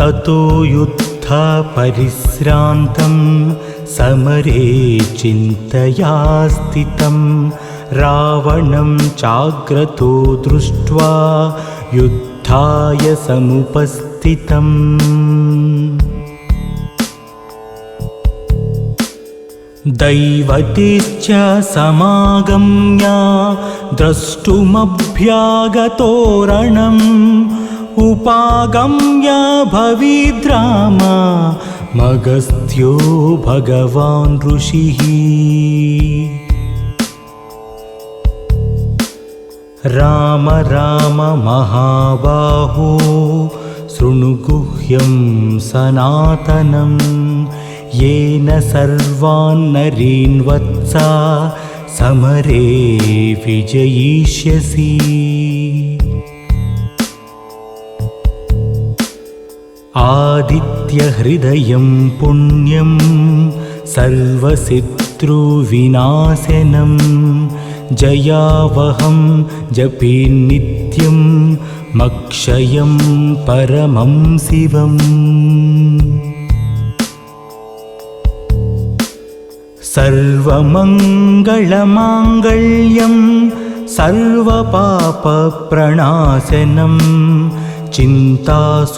ततो युद्धपरिश्रान्तं समरे चिन्तया स्थितं रावणं चाग्रतो दृष्ट्वा युद्धाय समुपस्थितम्। दैवतेश्च समागम्य द्रष्टुमभ्यागतोरणम् उपागम्य भविद्राम मगस्त्यो भगवान् ऋषिः। राम राम महाबाहो शृणु गुह्यं सनातनं येन सर्वान् नरीन् वत्सा समरे विजयिष्यसि। आदित्यहृदयं पुण्यं सर्वशत्रुविनाशनं जयावहं जपे नित्यं मक्षयं परमं शिवम्। सर्वमङ्गलमाङ्गल्यं सर्वपापप्रणाशनं चिन्ताशोकप्रशमन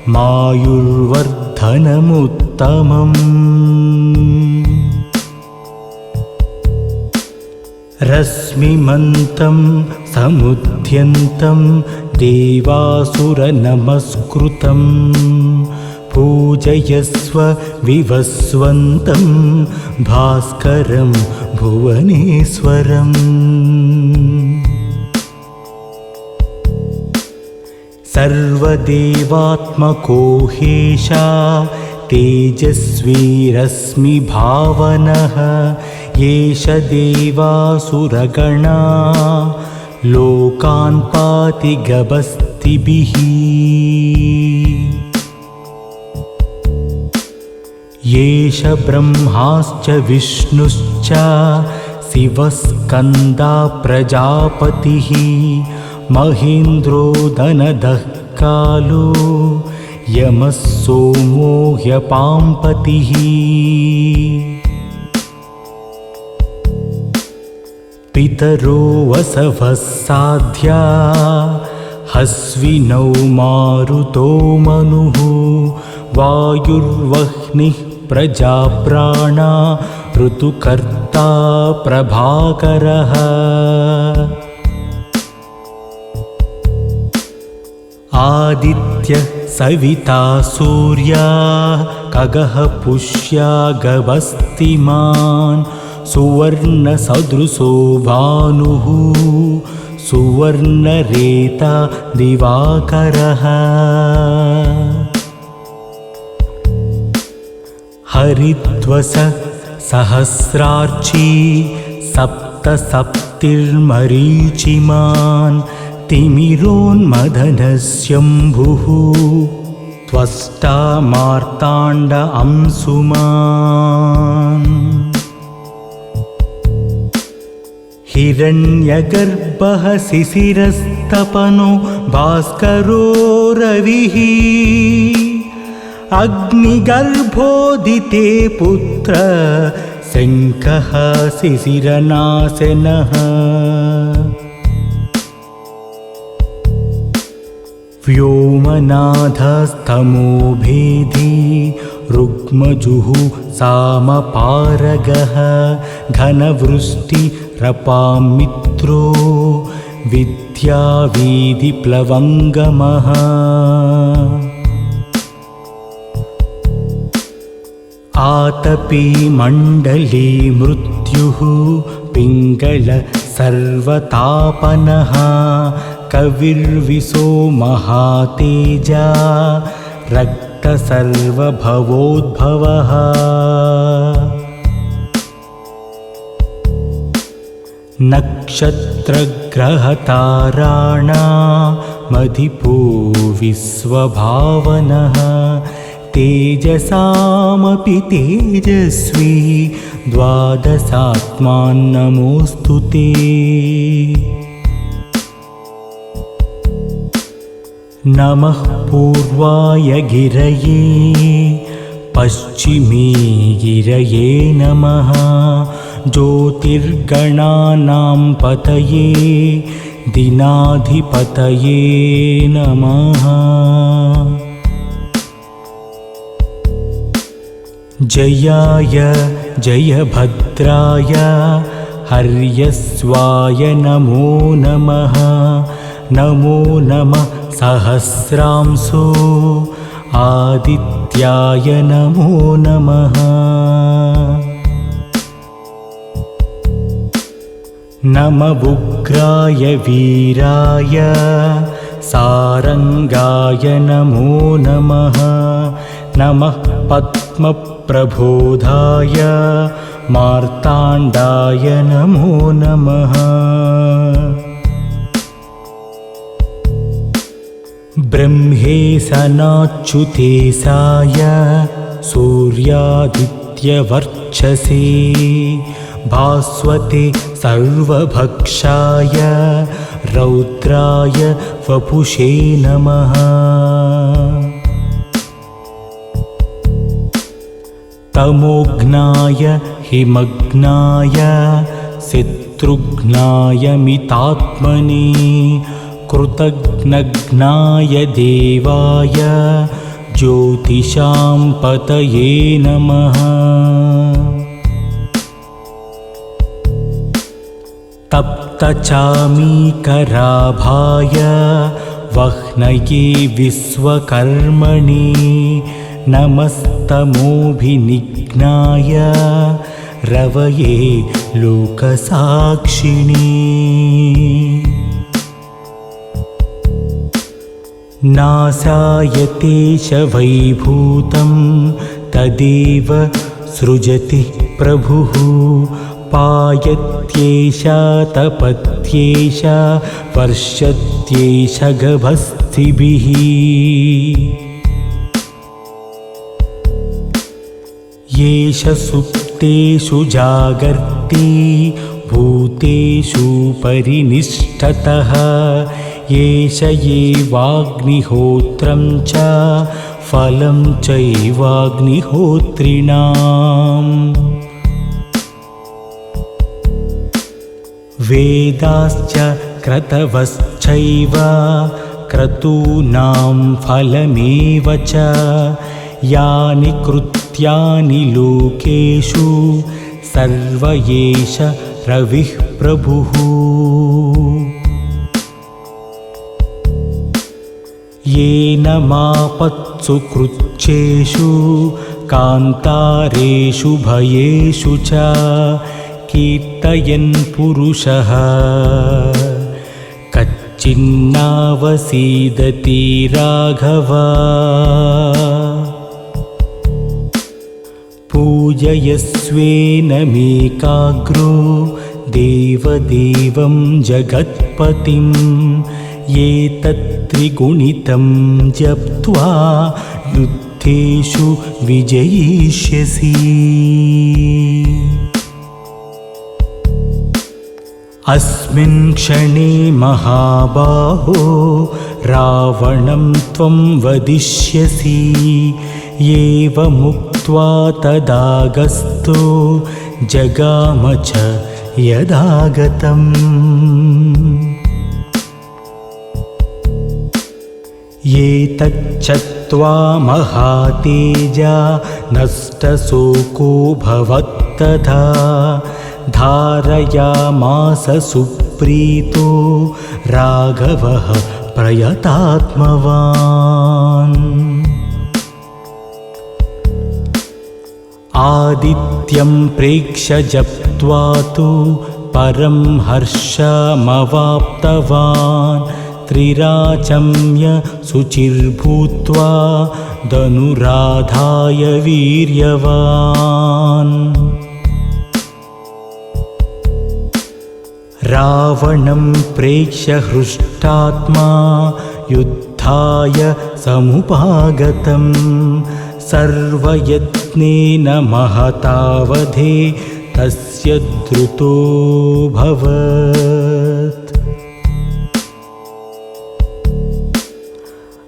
मायुर्वर्धनमुत्तमम्। रश्मिमन्तं समुद्यन्तं देवासुरनमस्कृतं पूजयस्व विवस्वन्तं भास्करं भुवनेश्वरम्। सर्वदेवात्मको हेशा तेजस्वी रश्मिभावनः येष देवासुरगणा लोकान् पाति गभस्तिभिः। येष ब्रह्माश्च विष्णुश्च शिवस्कन्दा प्रजापतिः महेन्द्रो धनदः कालो यमः सोमो ह्यपाम्पतिः। पितरो वसवः साध्या हस्विनौ मारुतो मनुः वायुर्वह्निः प्रजाप्राणा ऋतुकर्ता प्रभाकरः। आदित्यः सविता सूर्या खगः पुष्या गभस्तिमान् सुवर्णसदृशो भानुः सुवर्णरेता दिवाकरः। हरिद्वसः सहस्रार्ची सप्तसप्तिर्मरीचिमान् तिमिरोन्मदनशम्भुः त्वष्टा मार्ताण्ड अंशुमान्। हिरण्यगर्भः शिशिरस्तपनो भास्करो रविः अग्निगर्भोदिते पुत्र शङ्खः शिशिरनाशनः। व्योमनाथस्तमो भेदी ऋग्मजुः सामपारगः घनवृष्टिरपां मित्रो विद्यावीदिप्लवङ्गमः। आतपी मण्डली मृत्युः पिङ्गल सर्वतापनः कविर्विशो महातेजा रक्तसर्वभवोद्भवः। नक्षत्रग्रहताराणामधिपो विश्वभावनः तेजसामपि तेजस्वी द्वादशात्मान्नमोऽस्तु ते। नमः पूर्वाय गिरये पश्चिमे गिरये नमः ज्योतिर्गणानां पतये दिनाधिपतये नमः जयाय जयभद्राय हर्यस्वाय नमो नमः नमो नमः सहस्रांशो आदित्याय नमो नमः नमोग्राय वीराय सारंगाय नमो नमः नमः पद्मप्रबोधाय मार्ताण्डाय नमो नमः ब्रह्मेशनाच्युतेशाय सूर्यादित्यवर्चसे भास्वते सर्वभक्षाय रौद्राय वपुषे नमः तमोघ्नाय हिमग्नाय शत्रुघ्नाय मितात्मने कृतघ्नघ्नाय देवाय ज्योतिषां पतये नमः तप्तचामीकराभाय वह्नये विश्वकर्मणे नमस्तमोभिनिघ्नाय रवये लोकसाक्षिणे नासाय तेषवैभूतं तदेव सृजति प्रभुः पायत्येष तपत्येष वर्षत्येष गभस्तिभिः येष सुप्तेषु जागर्ति भूतेषु परिनिष्ठतः येष एवाग्निहोत्रं च फलं चैवाग्निहोत्रिणाम् वेदाश्च क्रतवश्चैव क्रतूनां फलमेव च यानि कृत्यानि लोकेषु सर्व एष रविः प्रभुः येन मापत्सु कृच्छेषु कान्तारेषु भयेषु च कीर्तयन् पुरुषः कच्चिन्नावसीदति राघव पूजयस्वेनमेकाग्रो देवदेवं जगत्पतिं एतत्त्रिगुणितं जप्त्वा युद्धेषु विजयिष्यसि अस्मिन् क्षणे महाबाहो रावणं त्वं वदिष्यसि एवमुक्त्वा तदागस्तो जगाम च यदागतम् एतच्चत्वा महातेजा नष्टशोको भवत्तथा धारयामास सुप्रीतो राघवः प्रयतात्मवान् आदित्यं प्रेक्ष्य जप्त्वा तु परं हर्षमवाप्तवान् त्रिराचम्य शुचिर्भूत्वा धनुराधाय वीर्यवान् रावणं प्रेक्ष्य हृष्टात्मा युद्धाय समुपागतं सर्वयत्नेन महतावधे तस्य द्रुतोऽभवत्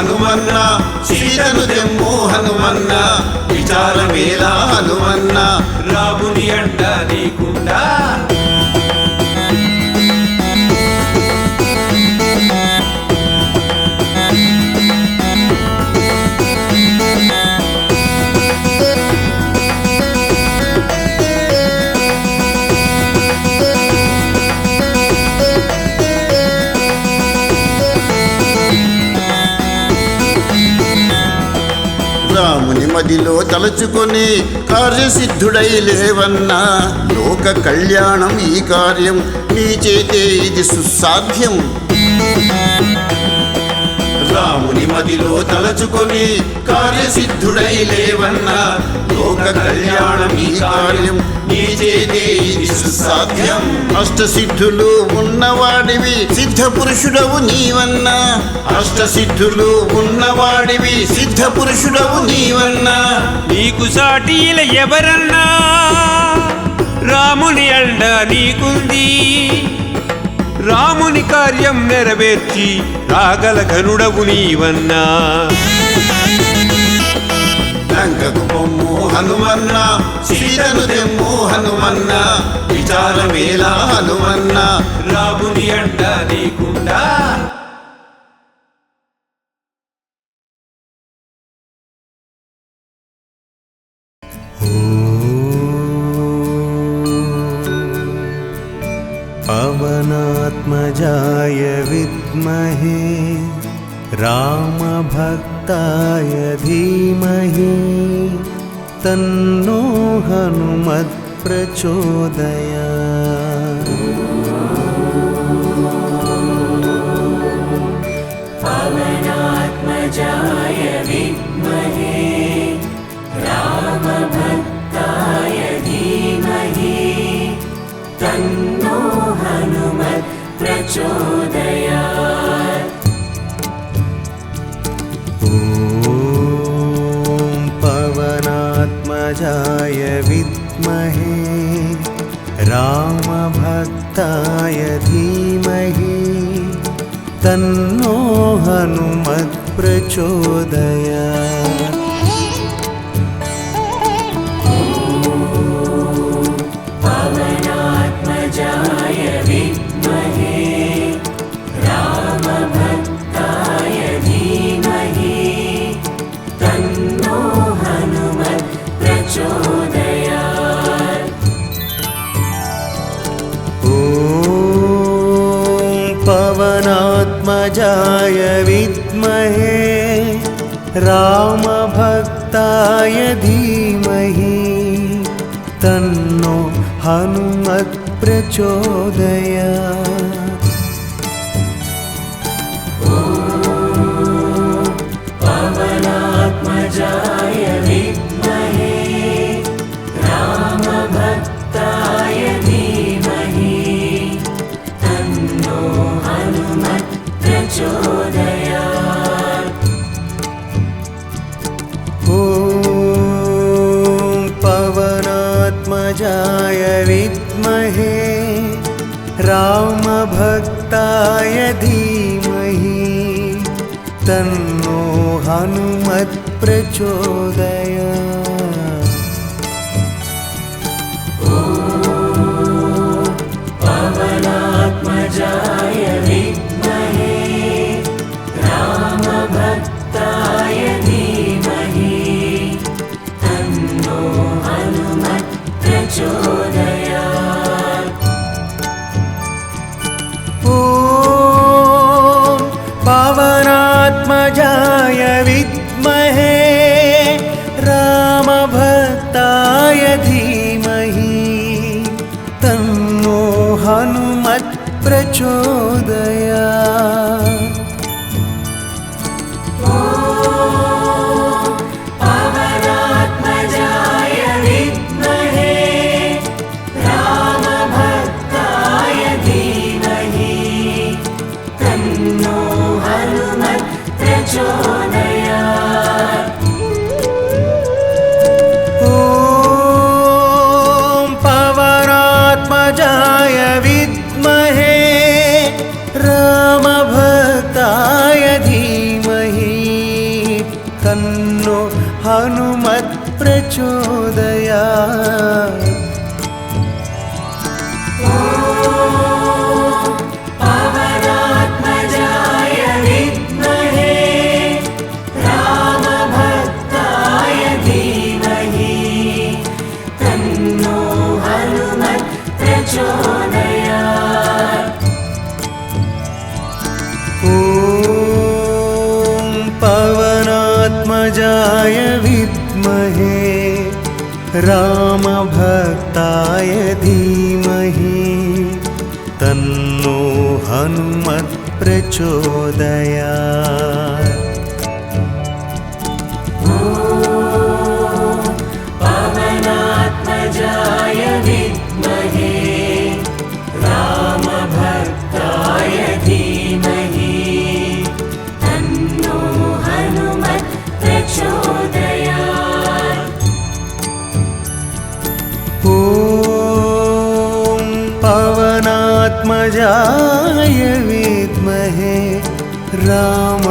హనుమన్న సీతను తెమ్ము హనుమన్న విచారమేలా హనుమన్న రాముని అండ నీకుండా రాముని మదిలో తలచుకొని కార్యసిద్ధుడై లేవన్నా లోక కళ్యాణం ఈ కార్యం నీ చేతే ఇది సుసాధ్యం రాముని మదిలో తలచుకొని కార్యసిద్ధుడై లేవన్నా లోక కళ్యాణం ఈ కార్యం నీ చేతే ఇది సుసాధ్యం అష్టసిద్ధులు ఉన్నవాడివి సిద్ధ పురుషుడవు నీవన్నా అష్టసిద్ధులు ఉన్నవాడివి సిద్ధ పురుషుడవు నీవన్నా నీకు సాటిల ఎవరన్నా రాముని అండ నీకుంది రాముని కార్యం నెరవేర్చి రాగల ఘనుడవు నీవన్నా లంకకు పొమ్ము హనుమన్న సీతను తెమ్ము హనుమన్న విచారమేలా హనుమన్న రాముని అండ నీకుండా पवनात्मजाय विद्महे रामभक्ताय धीमहि तन्नो हनुमत् प्रचोदयात् पवनात्मजाय विद्महे रामभक्ताय धीमहि तन्नो हनुमत् प्रचोदयात् ॐ पवनात्मजाय विद्महे रामभक्ताय धीमहि तन्नो हनुमत् प्रचोदयात् पवनात्मजाय विद्महे रामभक्ताय धीमहि तन्नो हनुमत् प्रचोदयात् ॐ पवनात्मजाय विद्महे रामभक्ताय धीमहि तन्नो हनुमत् प्रचोदयात् पवनात्मजाय विद्महे रामभक्ताय धीमहि तन्नो हनुमत् प्रचोदयात् ॐ पवनात्मजाय विद्महे रामभक्ताय धीमहि तन्नो हनुमत् प्रचोदयात् पवनात्मजाय विद्महे रामभक्ताय धीमहि तन्नो हनुमत् प्रचोदयात् ॐ पवनात्मजाय विद्महे रामभक्ताय धीमहि तन्नो हनुमत् प्रचोदयात् पवनात्मजाय विद्महे रामभक्ताय धीमहि तन्नो हनुमत् प्रचोदयात् ॐ पवनात्मजाय विद्महे रामभक्ताय रामभक्ताय धीमहि तन्नो हनुमत् प्रचोदयात्। पवनात्मजाय विद्महे रामभक्ताय धीमहि तन्नो हनुमत् प्रचोदयात्। ॐ पवनात्मजाय विद्महे रामभक्ताय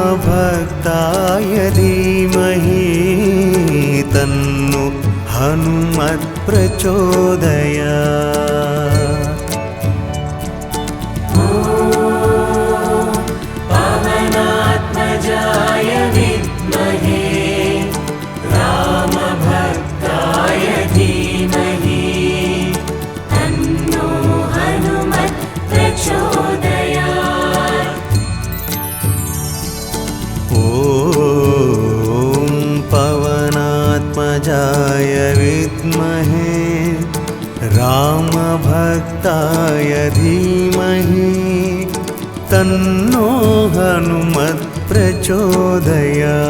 धीमहि तन्नो हनुमत् प्रचोदयात्। पवनात्मजाय विद्महे रामभक्ताय धीमहि तन्नो हनुमत् प्रचोदयात्। ॐ पवनात्मजाय विद्महे रामभक्ताय धीमहि तन्नो हनुमत् प्रचोदयात्।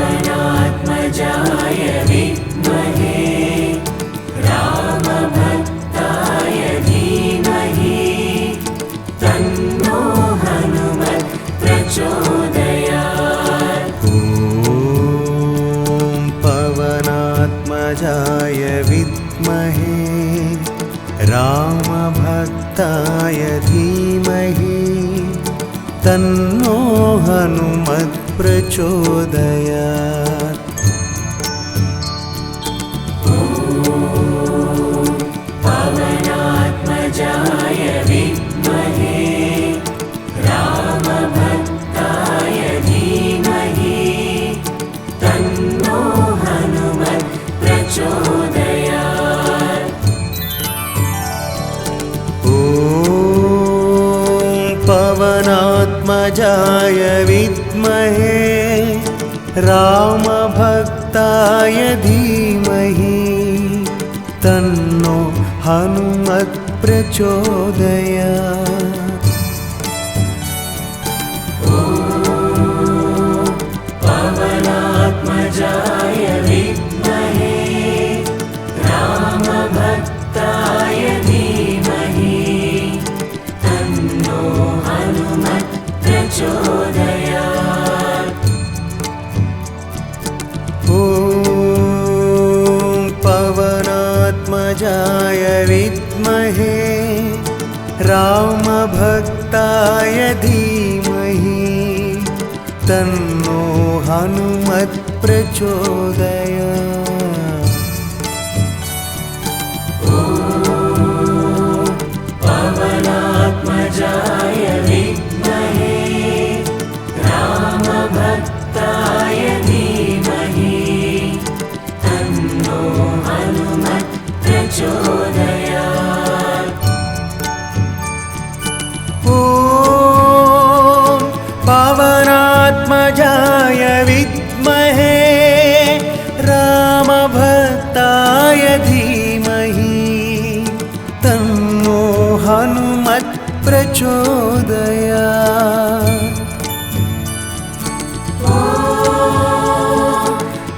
पवनात्मजाय विद्महे रामभक्ताय धीमहि तन्नो हनुमत् प्रचोदयात्। ॐ पवनात्मजाय विद्महे रामभक्ताय धीमहि तन्नो हनुमत् प्रचोदयात्। पवनात्मजाय विद्महे रामभक्ताय धीमहि तन्नो हनुमत् प्रचोदयात्। ॐ पवनात्मजाय विद्महे रामभक्ताय धीमहि तन्नो हनुमत् प्रचोदयात्। पवनात्मजाय विद्महे रामभक्ताय धीमहि तन्नो हनुमत् प्रचोदयात्। ॐ पवनात्मजाय विद्महे रामभक्ताय धीमहि तन्नो हनुमत् प्रचोदयात्। पवनात्मजाय विद्महे रामभक्ताय धीमहि तन्नो हनुमत् प्रचोदयात्। ॐ पवनात्मजाय विद्महे रामभक्ताय धीमहि तन्नो हनुमत् प्रचोदयात्।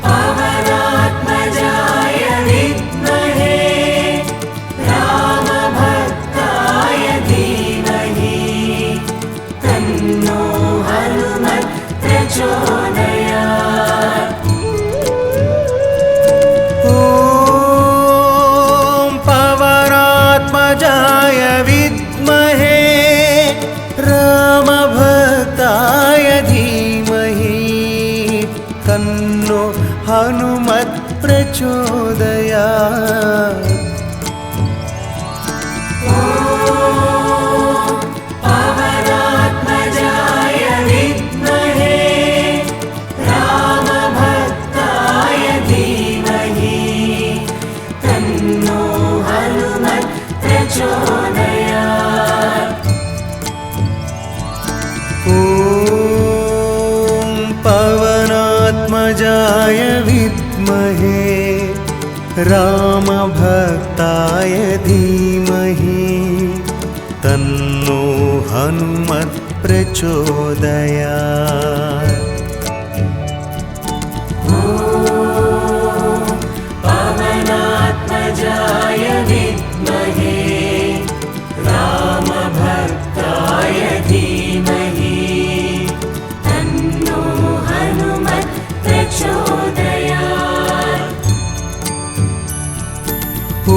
पवनात्मजाय विद्महे रामभक्ताय धीमहि तन्नो हनुमत् प्रचोदयात्। ॐ पवनात्मजाय विद्महे रामभक्ताय धीमहि तन्नो हनुमत् प्रचोदयात्। पवनात्मजाय विद्महे रामभक्ताय धीमहि तन्नो हनुमत् प्रचोदयात्। रामभक्ताय धीमहि तन्नो हनुमत् प्रचोदयात्। पवनात्मजाय विद्महे रामभक्ताय धीमहि तन्नो हनुमत् प्रचोदयात्। ॐ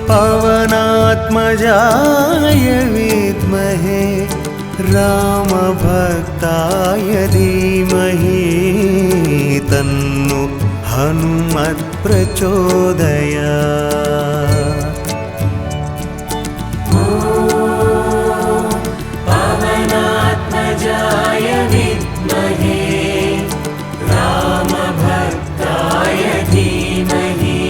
पवनात्मजाय विद्महे रामभक्ताय धीमहि तन्नो हनुमत् प्रचोदयात्। पवनात्मजाय विद्महे रामभक्ताय धीमहि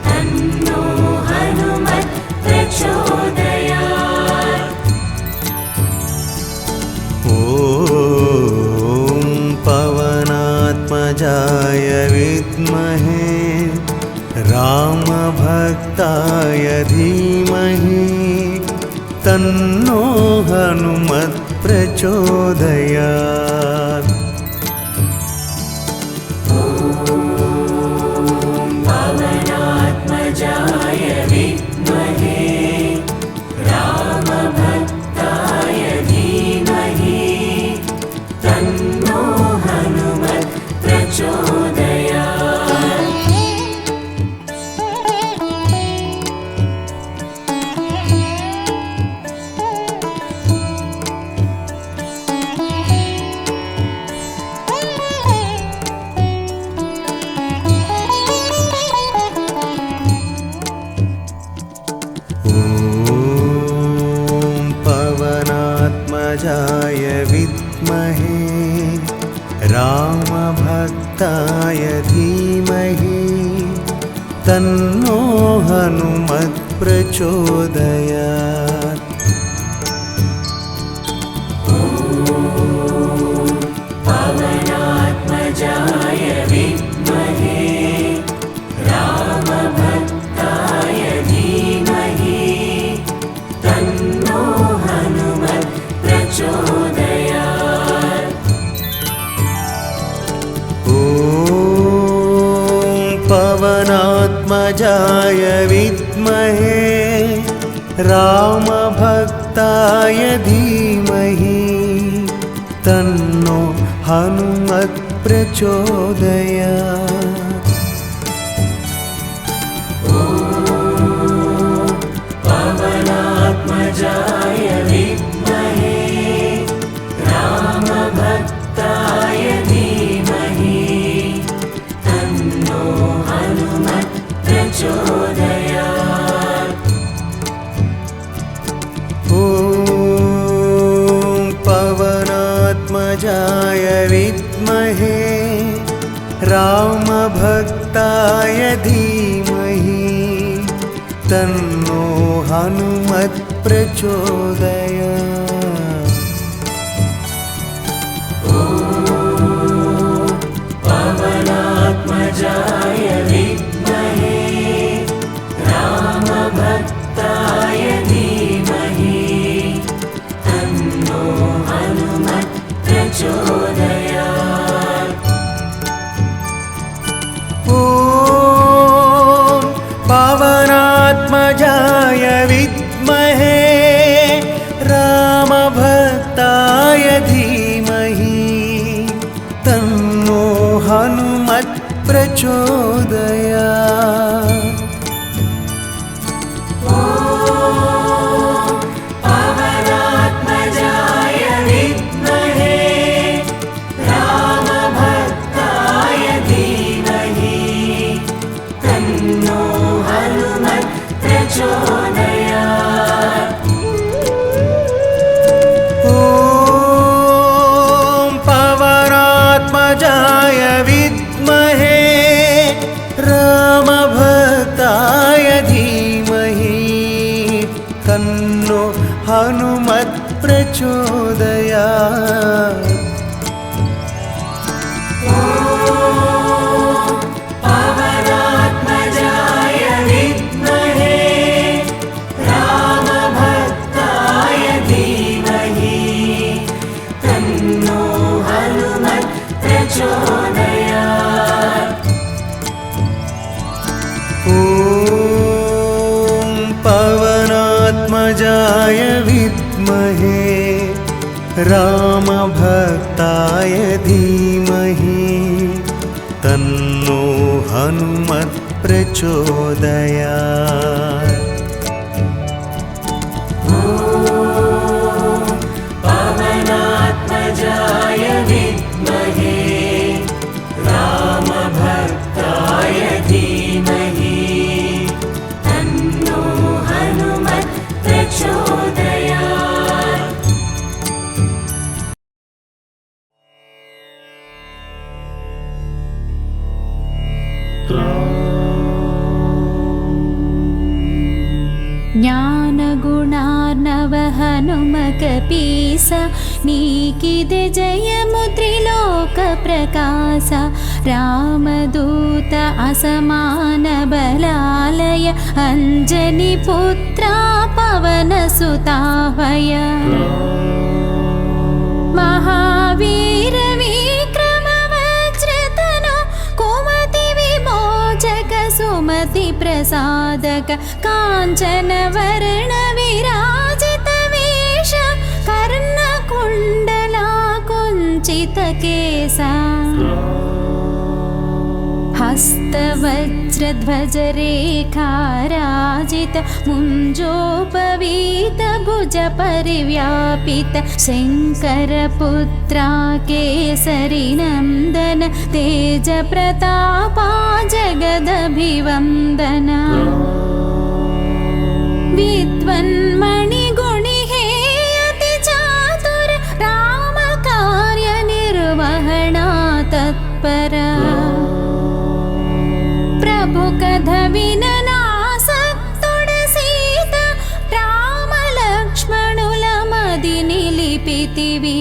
तन्नो हनुमत् प्रचोदयात्। ॐ पवनात्मजाय विद्महे रामभक्ताय धीमहि तन्नो हनुमत् प्रचोदयात्। पवनात्मजाय विद्महे रामभक्ताय धीमहि तन्नो हनुमत् प्रचोदयात्। पवनात्मजाय विद्महे रामभक्ताय धीमहि तन्नो हनुमत् प्रचोदयात्। पवनात्मजाय विद्महे रामभक्ताय धीमहि तन्नो हनुमत् प्रचोदयात्। ॐ पवनात्मजाय विद्महे रामभक्ताय धीमहि तन्नो हनुमत् प्रचोदयात्। पवनात्मजाय विद्महे रामभक्ताय धीमहि तन्नो हनुमत् प्रचोदयात्। ॐ पवनात्मजाय विद्महे रामभक्ताय धीमहि तन्नो हनुमत् प्रचोदयात्। पवनात्मजाय विद्महे रामभक्ताय धीमहि तन्नो हनुमत् प्रचोदयात्। ॐ पवनात्मजाय विद्महे विद्महे रामभक्ताय धीमहि तन्नो हनुमत् प्रचोदयात्। पवनात्मजाय विद्महे रामभक्ताय धीमहि तन्नो हनुमत् प्रचोदयात्। ಜ್ಞಾನಗುಣಾರ್ಣವ ಹನುಮಕಪೀಸ ನೀಕಿದೆ ಜಯಮು ತ್ರಿಲೋಕ ಪ್ರಕಾಶ ರಾಮದೂತ ಅಸಮಾನ ಬಲಾಲಯ ಅಂಜನಿ ಪುತ್ರ ಪವನ ಸುತಾವಯ ಮಹಾವೀರ ವಿಕ್ರಮ ವಜ್ರತನು ಕುಮತಿ ವಿಮೋಚಕ ಸುಮತಿ ಪ್ರಸಾದಕ ಕಾಂಚನ ವರ್ಣ ವಿರಾಜಿತ ವೇಷ ಕರ್ಣ ಕುಂಡಲ ಕುಂಚಿತ ಕೇಸ हस्तवज्रध्वजरेखाराजित मुञ्जोपवीत भुज परिव्यापित शङ्करपुत्रा केसरी नन्दन तेज प्रतापा जगदभिवन्दन विद्वन्मणिगुणि हेयति चातुर राम कार्य निर्वहणा तत्पर प्रभु कथ विननासक्तुड सीत राम लक्ष्मणुल मदि निलिपितिवि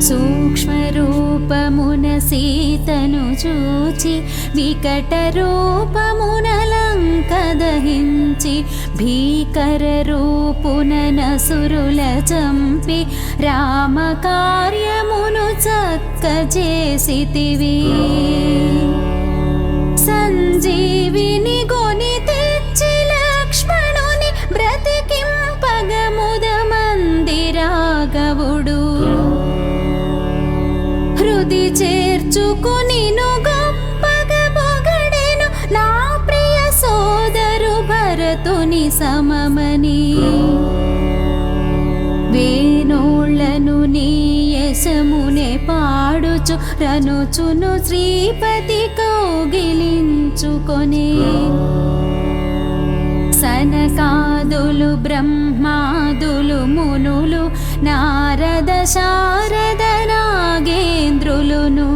सूक्ष्म रूपमुन सीतनु चूचि विकट रूपमुन लंक दहिंचि भीकर रूपुन नसुरुल चंपि राम कार्यमुनु चक्क చేసితివి సంజీవిని గొని తెచ్చి లక్ష్మణుని బ్రతికింపగ ముద మందిరాగవుడు హృది చేర్చుకునిను గొప్పగ పొగడెను నా ప్రియ సోదరు భరతుని సమమని వేణోళ్లను నీ యశమునే పాడుచు రనుచును శ్రీపతి కౌగిలించుకొనే సనకాదులు బ్రహ్మాదులు మునులు నారద శారద నాగేంద్రులును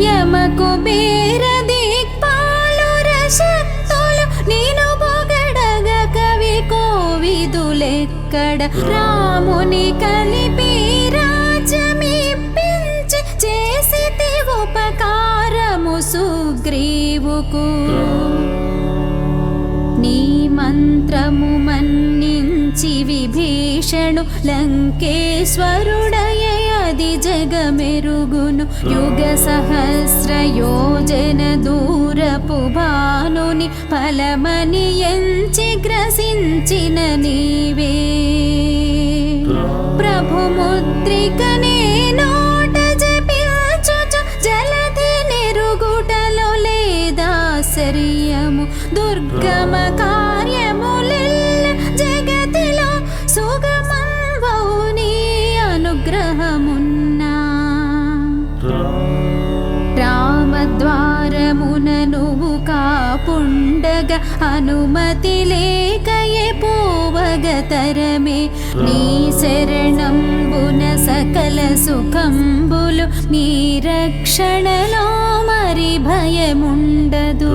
యమ కుబేర దిక్పాలుర శక్తులు నీను పొగడగ కవి కోవిదులెక్కడ రాముని కలిపి రాజ్యమిప్పించి చేసితి ఉపకారము సుగ్రీవుకు నీ మంత్రము మన్నించి విభీషణు లంకేశ్వరుడయది జగమెరుగును యుగ సహస్ర యోజన దూరపు భానుని ఫలమని ఎంచి గ్రసించిన నీవే ప్రభు ముద్రికనే నోట జపించుచు జలధి నిరుగుటలో లేదాశ్చర్యము దుర్గమ కార్యములెల్ల జగతిలో సుగమం వౌని అనుగ్రహమున్నా రామద్వారమున నువ్వు కాపుండగ అనుమతి లేకయే పోవగ తరమే నీ శరణంబున సకల సుఖంబులు నీ రక్షణలో మరి భయముండదు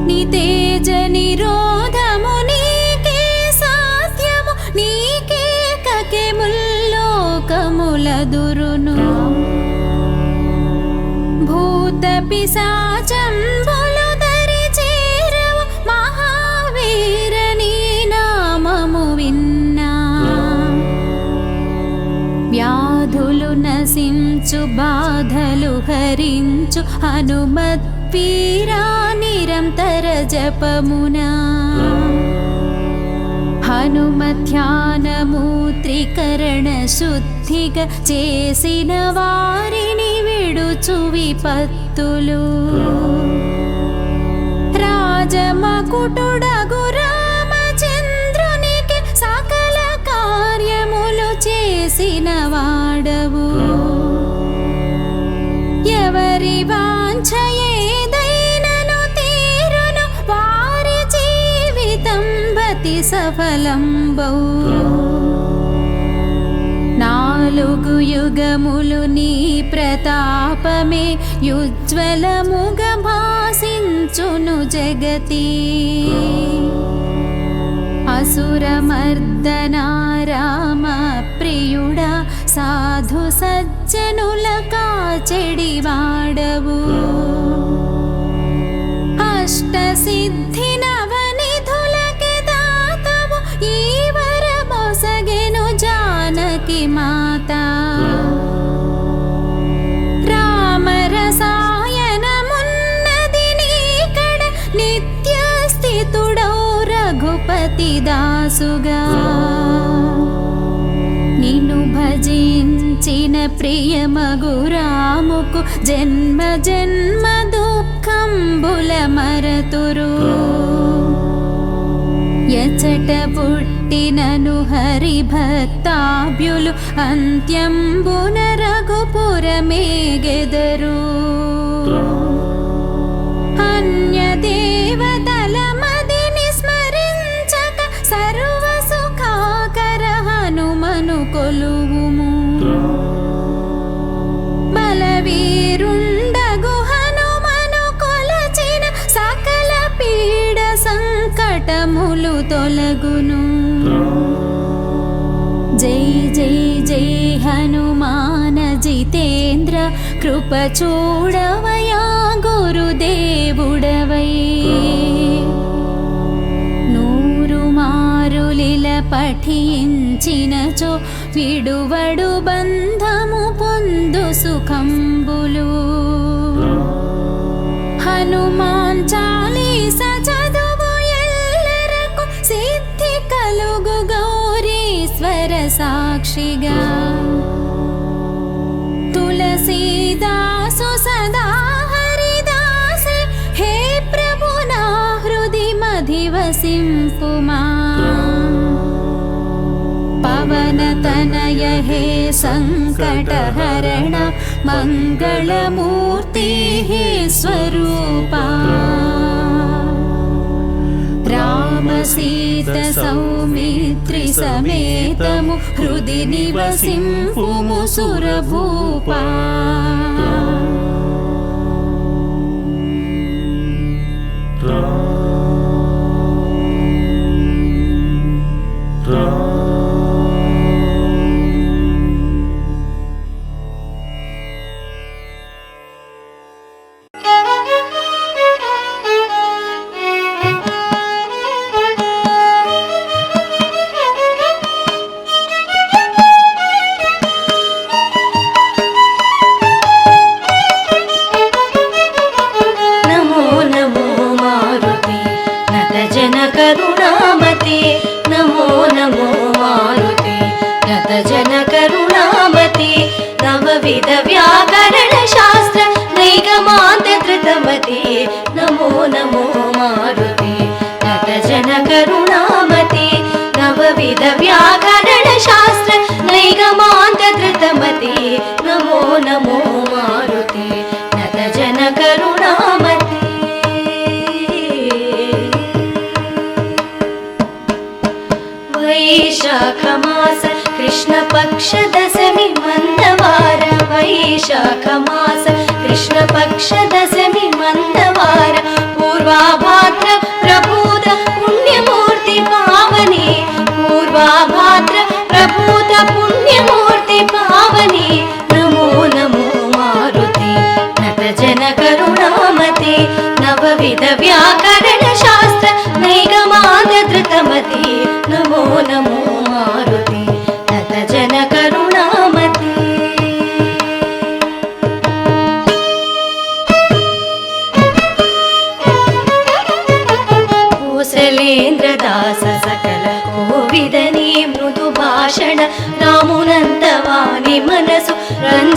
నీ తేజ నిరోధము నీకే సాధ్యము నీకే కకే ముల్లోకములదురును భూత పిశాచంబులు దరి చేరవు మహావీర నీ నామము విన్నా వ్యాధులు నశించ హరించు బాధలు హరించు హనుమద్వీరా నిరంతర జపమునా హనుమధ్యానము త్రికరణ శుద్ధిగా చేసిన వారిని విడుచు విపత్తులు రాజమకుటుడగు రామచంద్రునికి సకల కార్యములు చేసిన వాడవు ఎవరి వాంఛ ఏదైనను తీరును వారి జీవితం భతి సఫలంబౌ నాలుగు యుగములు నీ ప్రతాపమే యుజ్వలముగ భాసించును జగతి అసురమర్దనా రామ ప్రియుడా సాధు సజ్జనుల కాచెడివాడవు అష్టసిద్ధి నవనిధులకి దాతవు ఈ వరమొసగెను జానకి మాత రామరసాయనమున్నది నీకడ నిత్య స్థితుడౌ రఘుపతి దాసుగా నిన్ను భజించిన ప్రియమగు రాముకు జన్మ జన్మ దుఃఖంబుల మరతురు ఎచట పుట్టినను హరి భక్తాభ్యులు అంత్యంబున రఘుపురమేగెదరు అన్య దేవతల మదిని స్మరించక సర్వ సుఖాకర హనుమను కొలువుము బలవీరుండగు హనుమను కొలచిన సకల పీడ సంకటములు తొలగును జై జై జై హనుమాన జితేంద్ర కృప చూడవయా గురుదేవుడవై నూరు మారులిల పఠించినచో విడువడు బంధము పొందు సుఖంబులు హనుమాన్ చాలీస చదువు ఎల్లరకు సిద్ధి కలుగు గౌరీశ్వర సాక్షిగా తులసీదాసు సదా హరిదాసి హే ప్రభు నా హృది మధివసింపుమా పవన తనయ హే సంకటహరణ మంగళమూర్తి హే స్వరూపా రామ సీత సౌమిత్రి సమేతము హృది నివసింపుము సురభూపా नवविध व्याकरण शास्त्र नैगमान्त धृतमते नमो नमो मारुते नतजन करुणामते नवविध व्याकरण शास्त्र नैगमान्त धृतमते नमो नमो मारुते नतजन करुणामते वैशाख मास कृष्ण पक्ष दशमी मंदवार वैशाख मास कृष्ण पक्ष दशमी मंदवार पूर्वाभाद्र प्रभूत पुण्यमूर्ति पावनी पूर्वाभाद्र प्रभूत पुण्यमूर्ति पावनी नमो नमो मारुति नतजन करुणामते नवविध व्याकरण शास्त्र नैगमान्त धृतमते नमो नमो मारुति नतजन करुणामते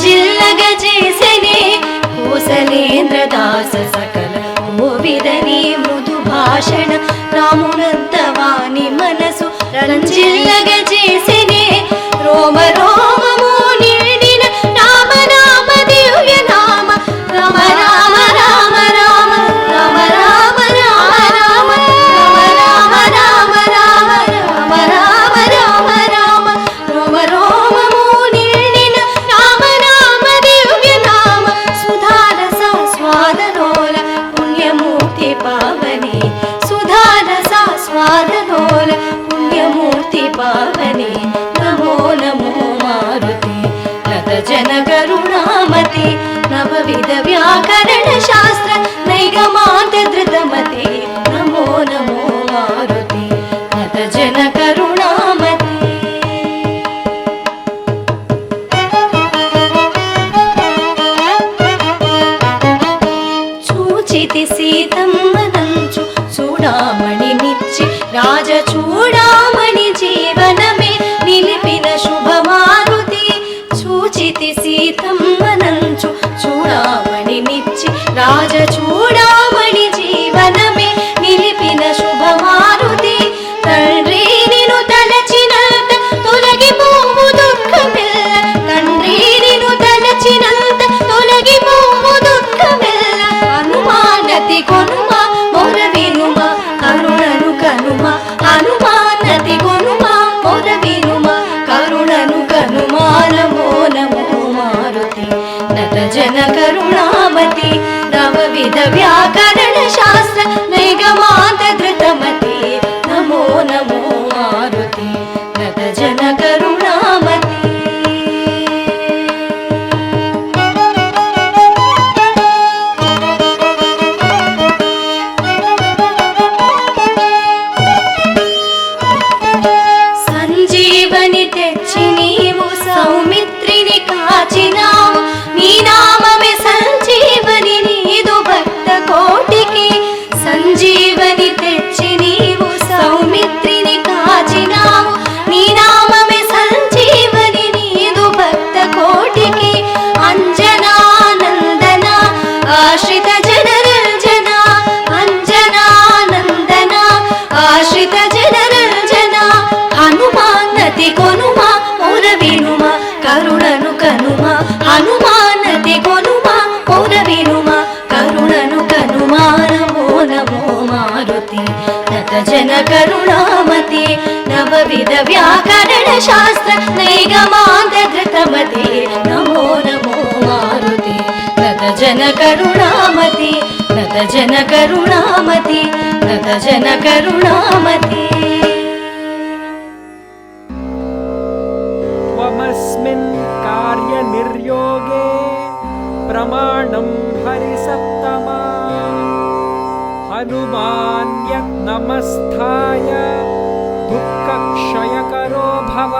రంజిల్లగజేసెనే కోసలేంద్రదాస సకల కోవిదని మృదు భాషణ రామునంతవాని మనసు రంజిల్లగజేసెనే రోమ రోమము నిండిన రామ రామ దివ్య నామ రామ రామ రామ రామ రామ రామ రామ రామ రామ రామ రామ రామ రామ రామ రామ రోమ రోమము నిండిన రామ రామ దివ్య నామ సుధారస స్వాదనోల పుణ్యమూర్తి పావని సుధారస స్వాదనోల పుణ్యమూర్తి పావని నమో నమో మారుతి నత జన కరుణామతి నవవిధ వ్యాకరణ శాస్త్ర నైగమాంత ధృతమతి నమో నమో మారుతి నత జన కరుణామతి చూచితి సీతమ్మనంచు చూడామణి నిచ్చి రాజ చూడామణి జీవనమే నిలిపిన శుభమారుతి చూచితి సీతమ్మనంచు చూడామణి నిచ్చి రాజ చూడామణి జీవనమే నిలిపిన శుభమారుతి తండ్రి నిను తలచినంత తొలగిపోవు దుఃఖమెల్ల తండ్రి నిను తలచినంత తొలగిపోవు దుఃఖమెల్ల హనుమానతి కొనుమ మొర వినుమ కరుణను కనుమ హనుమానతి కొనుమ మొర వినుమ కరుణను కనుమా నమో నమో మారుతి నత జన కరుణామతి నవవిధ వ్యాకరణ శాస్త్ర నైగమాంత ధృతమతి నమో నమో మారుతి నత జన కరుణామతి సంజీవని తెచ్చి నీవు సౌమిత్రిని కాచినావు నీ నామమే సంజీవని నీదు భక్త కోటికి సంజీవని తెచ్చి నీవు సౌమిత్రిని కాచినావు నీ నామమే సంజీవని నీదు భక్త కోటికి అంజనానందన ఆశ్రిత జనరంజన అంజనానందన ఆశ్రిత జనరంజన హనుమానతి కొనుమ మొర వినుమ కరుణను కనుమ హనుమానతి కొనుమ మొర వినుమ కరుణను కనుమ నమో నమో మారుతి నత జన కరుణామతి నవవిధ వ్యాకరణ శాస్త్ర నైగమాంత ధృతమతి నమో నమో మారుతి నత జన కరుణామతి నత జన కరుణామతి నత జన కరుణామతి त्वमस्मिन् कार्यनिर्योगे प्रमाणं हरिसप्तमा हनुमान्यनमस्थाय दुःखक्षयकरो भव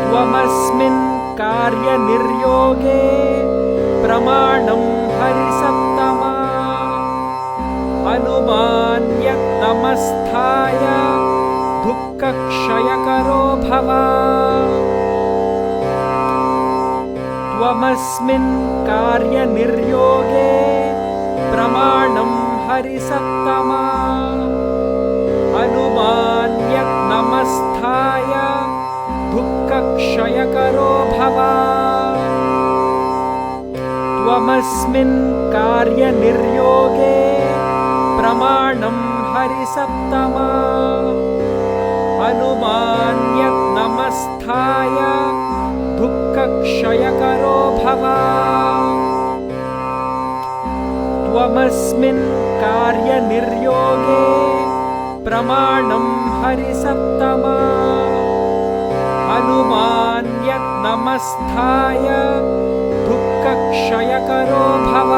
त्वमस्मिन् कार्यनिर्योगे प्रमाणं हरिसप्तमा हनुमान्यनमस्थाय दुःखक्षयकरो भव त्वमस्मिन् कार्यनिर्योगे प्रमाणं हरिसप्तमा हनुमान्यनमस्थाय दुःखक्षयकरो भव त्वमस्मिन् कार्यनिर्योगे प्रमाणं हरिसप्तमा हनुमान्यनमस्थाय दुःखक्षयकरो भव त्वमस्मिन् कार्यनिर्योगे प्रमाणं हरिसप्तमा हनुमान्यनमस्थाय दुःखक्षयकरो भव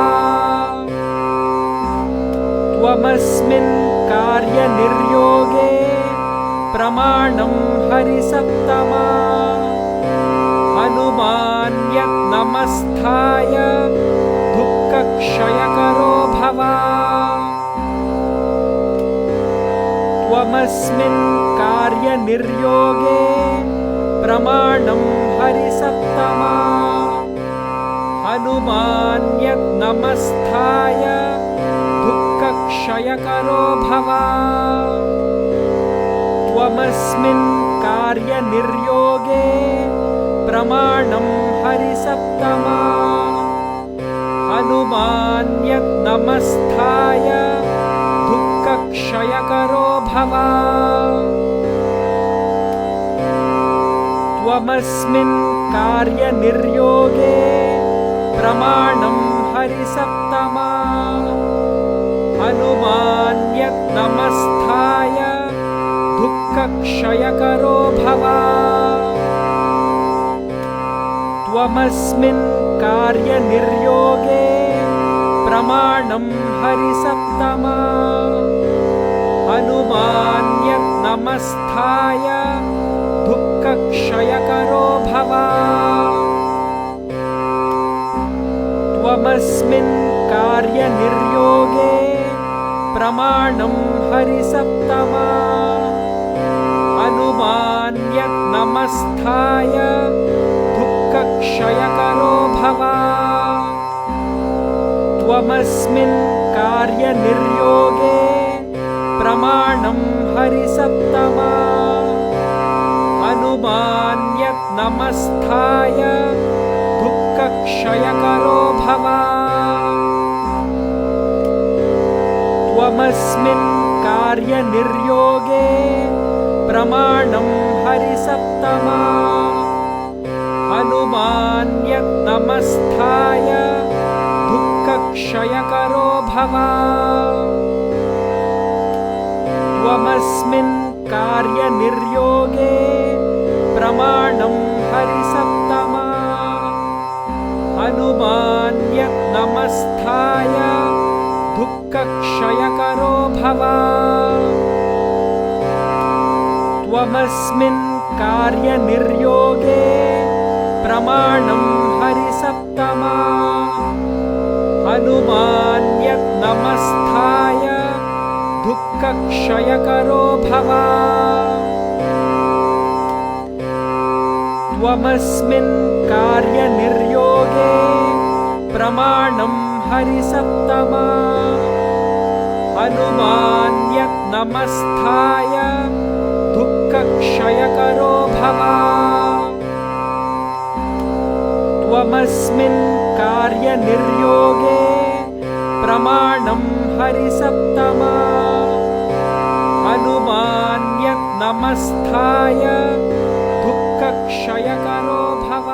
त्वमस्मिन् कार्यनिर्योगे प्रमाणं हरिसप्तमा हनुमान्यनमस्थाय दुःखक्षयकरो भव त्वमस्मिन् कार्यनिर्योगे प्रमाणं हरिसत्तमा हनुमान्यन्नमस्थाय दुःखक्षयकरो भव त्वमस्मिन् कार्यनिर्योगे प्रमाणं हरिसत्तमा हनुमान्यन्नमस्थाय दुःखक्षयकरो भव त्वमस्मिन् कार्यनिर्योगे प्रमाणं हरिसत्तमा हनुमान्यन्नमस्थाय दुःखक्षयकरो भव त्वमस्मिन् कार्यनिर्योगे प्रमाणं हरिसत्तमा हनुमान्यन्नमस्थाय दुःखक्षयकरो भव त्वमस्मिन् कार्यनिर्योगे प्रमाणं हरिसत्तमा हनुमान्यन्नमस्थाय दुःखक्षयकरो भव त्वमस्मिन् कार्यनिर्योगे प्रमाणं हरिसत्तमा हनुमान्यन्नमस्थाय दुःखक्षयकरो भव त्वमस्मिन् कार्यनिर्योगे प्रमाणं हरिसत्तमा हनुमान्यन्नमस्थाय दुःखक्षयकरो भव त्वमस्मिन् कार्यनिर्योगे प्रमाणं हरिसत्तमा हनुमान्यन्नमस्थाय दुःखक्षयकरो भव त्वमस्मिन् कार्यनिर्योगे प्रमाणं हरिसत्तमा हनुमान्यन्नमस्थाय दुःखक्षयकरो भव त्वमस्मिन् कार्यनिर्योगे प्रमाणं हरिसत्तमा हनुमान्यन्नमस्थाय दुःखक्षयकरो भव त्वमस्मिन् कार्यनिर्योगे प्रमाणं हरिसत्तमा हनुमान्यन्नमस्थाय दुःखक्षयकरो भव